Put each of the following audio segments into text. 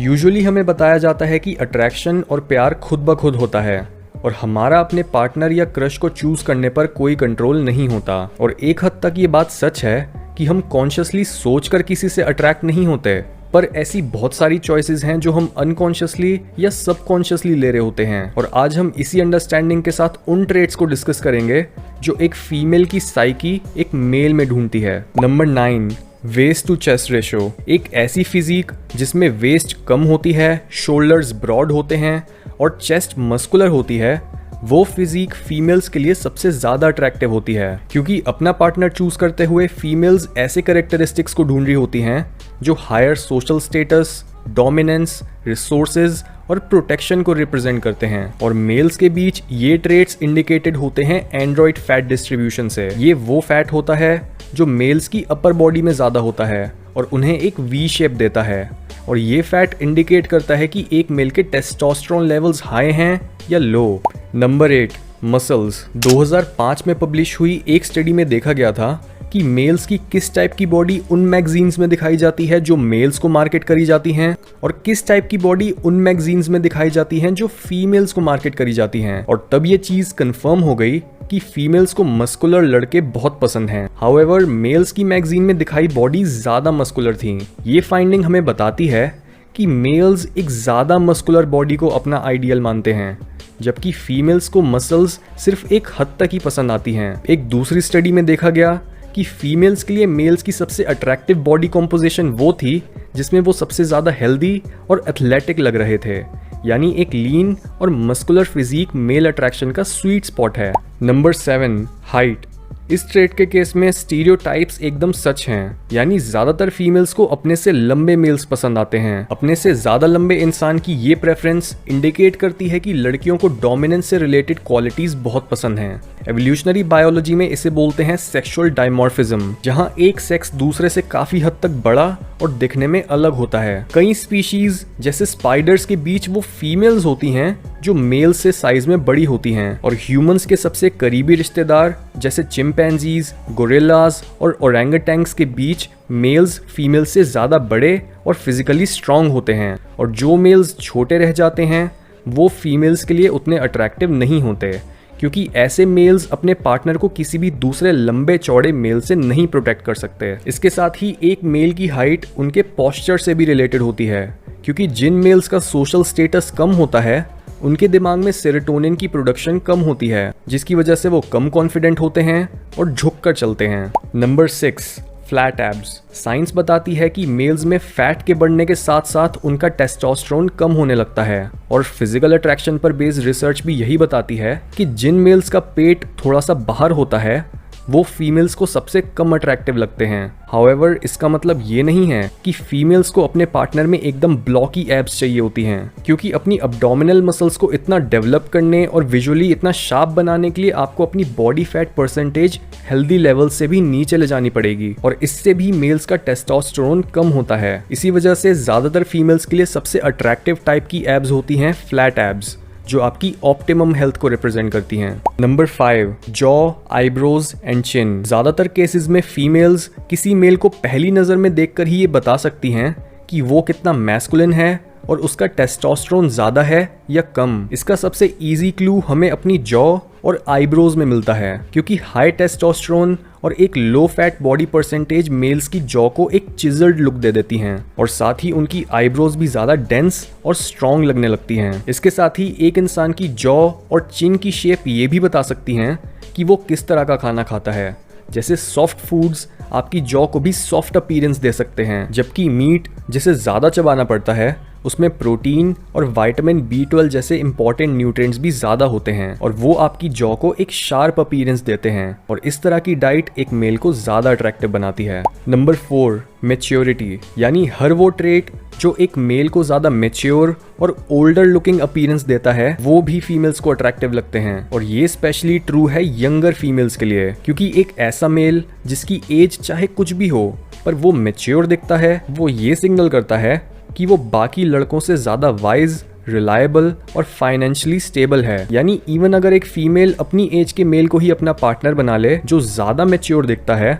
Usually हमें बताया जाता है कि अट्रैक्शन और प्यार खुद ब खुद होता है और हमारा अपने पार्टनर या क्रश को चूज करने पर कोई कंट्रोल नहीं होता। और एक हद तक ये बात सच है कि हम कॉन्शियसली सोचकर किसी से अट्रैक्ट नहीं होते, पर ऐसी बहुत सारी चॉइसेस हैं जो हम अनकॉन्शियसली या सबकॉन्शियसली ले रहे होते हैं। और आज हम इसी अंडरस्टैंडिंग के साथ उन ट्रेट्स को डिस्कस करेंगे जो एक फीमेल की साइकी एक मेल में ढूंढती है। Number 9, waist to chest ratio. एक ऐसी फिजिक जिसमें वेस्ट कम होती है, शोल्डर्स ब्रॉड होते हैं और चेस्ट मस्कुलर होती है, वो फिजिक फीमेल्स के लिए सबसे ज्यादा अट्रैक्टिव होती है। क्योंकि अपना पार्टनर चूज करते हुए फीमेल्स ऐसे कैरेक्टरिस्टिक्स को ढूंढ रही होती हैं जो higher social status, dominance, resources और प्रोटेक्शन को रिप्रेजेंट करते हैं। और मेल्स के बीच ये ट्रेट्स इंडिकेटेड होते हैं एंड्रॉइड फैट डिस्ट्रीब्यूशन से। ये वो फैट होता है जो मेल्स की अपर बॉडी में ज्यादा होता है और उन्हें एक वी शेप देता है। और ये फैट इंडिकेट करता है कि एक मेल के टेस्टोस्टेरोन लेवल्स हाई हैं या लो। Number 8, muscles. 2005 में पब्लिश हुई एक स्टडी में देखा गया था कि मेल्स की किस टाइप की बॉडी उन मैगजीन्स में दिखाई जाती है जो मेल्स को मार्केट करी जाती हैं और किस टाइप की बॉडी उन मैगजीन्स में दिखाई जाती हैं जो फीमेल्स को मार्केट करी जाती हैं। और तब ये चीज कंफर्म हो गई कि फीमेल्स को मस्कुलर लड़के बहुत पसंद हैं। हाउएवर मेल्स की मैगजीन में दिखाई बॉडी ज्यादा मस्कुलर थी। ये फाइंडिंग हमें बताती है कि मेल्स एक ज्यादा मस्कुलर बॉडी को अपना आइडियल मानते हैं, जबकि फीमेल्स को मसल्स सिर्फ एक हद तक ही पसंद आती हैं। एक दूसरी स्टडी में देखा गया कि फीमेल्स के लिए मेल्स की सबसे अट्रैक्टिव बॉडी कॉम्पोजिशन वो थी जिसमें वो सबसे ज्यादा हेल्दी और एथलेटिक लग रहे थे। यानी एक लीन और मस्कुलर फिजिक मेल अट्रैक्शन का स्वीट स्पॉट है। Number 7, height. इस ट्रेट के केस में स्टीरियोटाइप्स एकदम सच हैं। यानी ज्यादातर फीमेल्स को अपने से लंबे मेल्स पसंद आते हैं। अपने से ज्यादा लंबे इंसान की ये प्रेफरेंस इंडिकेट करती है कि लड़कियों को डोमिनेंस से रिलेटेड क्वालिटीज बहुत पसंद हैं। एवोल्यूशनरी बायोलॉजी में इसे बोलते हैं सेक्सुअल डायमॉर्फिज्म, जहां एक सेक्स दूसरे से काफी हद तक बड़ा और दिखने में अलग होता है। कई स्पीशीज जैसे स्पाइडर्स के बीच वो फीमेल्स होती हैं जो मेल से साइज में बड़ी होती हैं। और ह्यूमंस के सबसे करीबी रिश्तेदार जैसे चिंपैंजीज, गोरिल्लास और ओरंगुटैंग्स के बीच मेल्स फीमेल से ज्यादा बड़े और फिजिकली स्ट्रांग होते हैं। और जो मेल्स छोटे रह जाते हैं वो फीमेल्स के लिए उतने अट्रैक्टिव नहीं होते, क्योंकि ऐसे मेल्स अपने पार्टनर को किसी भी दूसरे लंबे चौड़े मेल से नहीं प्रोटेक्ट कर सकते। इसके साथ ही एक मेल की हाइट उनके पोस्चर से भी रिलेटेड होती है, क्योंकि जिन मेल्स का सोशल स्टेटस कम होता है उनके दिमाग में सेरोटोनिन की प्रोडक्शन कम होती है, जिसकी वजह से वो कम कॉन्फिडेंट होते हैं और झुककर चलते हैं। Number 6, flat abs. साइंस बताती है कि मेल्स में फैट के बढ़ने के साथ साथ उनका टेस्टोस्टेरोन कम होने लगता है। और फिजिकल अट्रैक्शन पर बेस्ड रिसर्च भी यही बताती है कि जिन मेल्स का पेट थोड़ा सा बाहर होता है वो फीमेल्स को सबसे कम अट्रैक्टिव लगते हैं। हाउएवर इसका मतलब ये नहीं है कि फीमेल्स को अपने पार्टनर में एकदम ब्लॉकी एब्स चाहिए होती हैं, क्योंकि अपनी अब्डोमिनल मसल्स को इतना डेवलप करने और विजुअली इतना शार्प बनाने के लिए आपको अपनी body fat percentage healthy level से भी नीचे ले जानी पड़ेगी और इससे भी मेल्स का टेस्टोस्टेरोन कम होता है। इसी वजह से ज्यादातर फीमेल्स के लिए सबसे अट्रैक्टिव टाइप की एब्स होती हैं फ्लैट एब्स, जो आपकी ऑप्टिमम हेल्थ को रिप्रेजेंट करती हैं। Number 5, jaw, eyebrows and chin. ज्यादातर केसेस में फीमेल्स किसी मेल को पहली नजर में देखकर ही ये बता सकती हैं कि वो कितना मैस्कुलिन है और उसका टेस्टोस्टेरोन ज्यादा है या कम। इसका सबसे इजी क्लू हमें अपनी जॉ और आईब्रोज में मिलता है, क्योंकि हाई टेस्टोस्टेरोन और एक low fat body percentage males की जॉ को एक चिजल्ड लुक दे देती हैं और साथ ही उनकी आईब्रोज भी ज्यादा डेंस और स्ट्रॉन्ग लगने लगती हैं। इसके साथ ही एक इंसान की जॉ और चिन की शेप ये भी बता सकती हैं कि वो किस तरह का खाना खाता है। जैसे सॉफ्ट फूड्स आपकी जॉ को भी सॉफ्ट अपीयरेंस दे सकते हैं, जबकि मीट जिसे ज्यादा चबाना पड़ता है उसमें प्रोटीन और विटामिन B12 जैसे इंपॉर्टेंट न्यूट्रिएंट्स भी ज्यादा होते हैं और वो आपकी जॉ को एक शार्प अपीयरेंस देते हैं। और इस तरह की डाइट एक मेल को ज्यादा अट्रैक्टिव बनाती है। Number 4, maturity. यानी हर वो ट्रेट जो एक मेल को ज्यादा मैच्योर और ओल्डर लुकिंग अपीयरेंस देता है वो भी फीमेल्स को अट्रैक्टिव लगते हैं। और ये स्पेशली ट्रू है यंगर फीमेल्स के लिए, क्योंकि एक ऐसा मेल जिसकी एज चाहे कुछ भी हो पर वो मैच्योर दिखता है, वो ये सिग्नल करता है कि वो बाकी लड़कों से ज्यादा वाइज, रिलायबल और फाइनेंशियली स्टेबल है। यानी इवन अगर एक फीमेल अपनी एज के मेल को ही अपना पार्टनर बना ले जो ज्यादा मैच्योर दिखता है,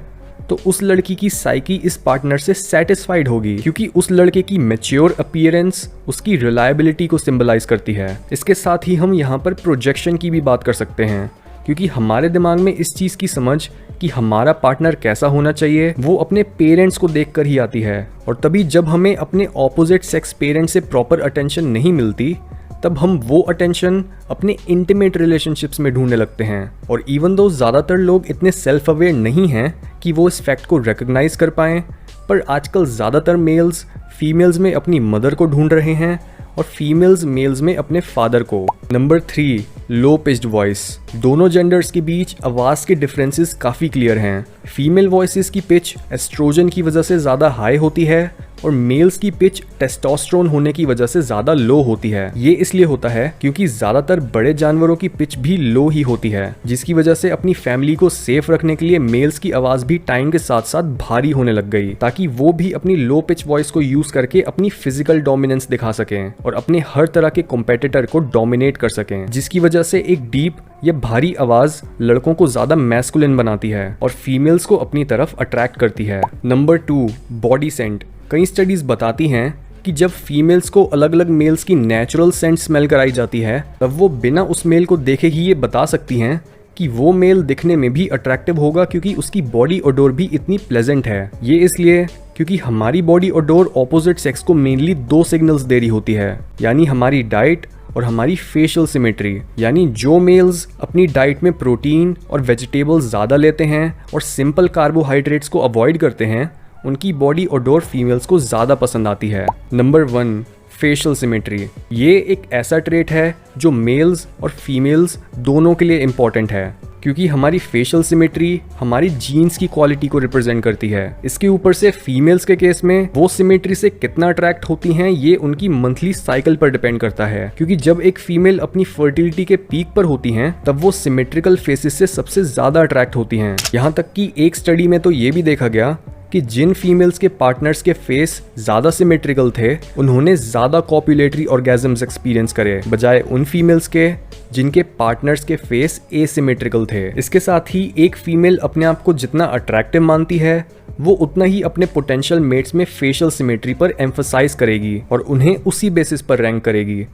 तो उस लड़की की साइकी इस पार्टनर से सेटिस्फाइड होगी, क्योंकि उस लड़के की मैच्योर अपीयरेंस उसकी रिलायबिलिटी को सिंबलाइज करती है। इसके साथ ही हम यहाँ पर प्रोजेक्शन की भी बात कर सकते हैं, क्योंकि हमारे दिमाग में इस चीज़ की समझ कि हमारा पार्टनर कैसा होना चाहिए वो अपने पेरेंट्स को देखकर ही आती है। और तभी जब हमें अपने ऑपोजिट सेक्स पेरेंट्स से प्रॉपर अटेंशन नहीं मिलती, तब हम वो अटेंशन अपने इंटीमेट रिलेशनशिप्स में ढूंढने लगते हैं। और इवन दो ज़्यादातर लोग इतने सेल्फ अवेयर नहीं हैं कि वो इस फैक्ट को रिकग्नाइज कर पाएँ, पर आजकल ज़्यादातर मेल्स फीमेल्स में अपनी मदर को ढूंढ रहे हैं और फीमेल्स मेल्स में अपने फादर को। नंबर 3, लो पिच्ड वॉइस। दोनों जेंडर्स के बीच आवाज़ के डिफरेंसेस काफ़ी क्लियर हैं। फीमेल वॉइसेस की पिच एस्ट्रोजन की वजह से ज़्यादा हाई होती है और मेल्स की पिच टेस्टोस्टेरोन होने की वजह से ज़्यादा लो होती है। ये इसलिए होता है क्योंकि ज़्यादातर बड़े जानवरों की पिच भी लो ही होती है, जिसकी वजह से अपनी फैमिली को सेफ रखने के लिए मेल्स की आवाज़ भी टाइम के साथ साथ भारी होने लग गई, ताकि वो भी अपनी लो पिच वॉइस को यूज़ करके अपनी फिजिकल डोमिनेंस दिखा सकें और अपने हर तरह के कॉम्पिटिटर को डोमिनेट कर सकें, जिसकी वजह से एक डीप या भारी आवाज़ लड़कों को ज़्यादा मैस्कुलिन बनाती है और फीमेल्स को अपनी तरफ अट्रैक्ट करती है। Number 2, body scent. कई स्टडीज़ बताती हैं कि जब फीमेल्स को अलग अलग मेल्स की नेचुरल सेंट स्मेल कराई जाती है, तब वो बिना उस मेल को देखे ही ये बता सकती हैं कि वो मेल दिखने में भी अट्रैक्टिव होगा, क्योंकि उसकी बॉडी ओडोर भी इतनी प्लेजेंट है। ये इसलिए क्योंकि हमारी बॉडी ओडोर ऑपोजिट सेक्स को मेनली 2 सिग्नल्स दे रही होती है, यानी हमारी डाइट और हमारी फेशियल सिमेट्री। यानी जो मेल्स अपनी डाइट में प्रोटीन और वेजिटेबल्स ज़्यादा लेते हैं और सिंपल कार्बोहाइड्रेट्स को अवॉइड करते हैं, उनकी बॉडी ओडोर फीमेल्स को ज़्यादा पसंद आती है। Number 1, facial symmetry. ये एक ऐसा ट्रेट है जो मेल्स और फीमेल्स दोनों के लिए इम्पॉर्टेंट है, क्योंकि हमारी फेशियल सिमेट्री हमारी जीन्स की क्वालिटी को रिप्रेजेंट करती है। इसके ऊपर से फीमेल्स के केस में वो सिमेट्री से कितना अट्रैक्ट होती हैं ये उनकी मंथली साइकिल पर डिपेंड करता है, क्योंकि जब एक फीमेल अपनी फर्टिलिटी के पीक पर होती हैं तब वो सिमेट्रिकल फेसेस से सबसे ज़्यादा अट्रैक्ट होती हैं। यहाँ तक कि एक स्टडी में तो ये भी देखा गया कि जिन फीमेल्स के पार्टनर्स के फेस ज़्यादा सिमेट्रिकल थे, उन्होंने ज़्यादा कॉपुलेटरी ऑर्गेजम्स एक्सपीरियंस करे, बजाय उन फीमेल्स के जिनके पार्टनर्स के फेस एसिमेट्रिकल थे। इसके साथ ही एक फीमेल अपने आप को जितना अट्रैक्टिव मानती है, वो उतना ही अपने पोटेंशियल मेट्स में फेशियल सिमेट्री पर एम्फसाइज करेगी और उन्हें उसी बेसिस पर रैंक करेगी।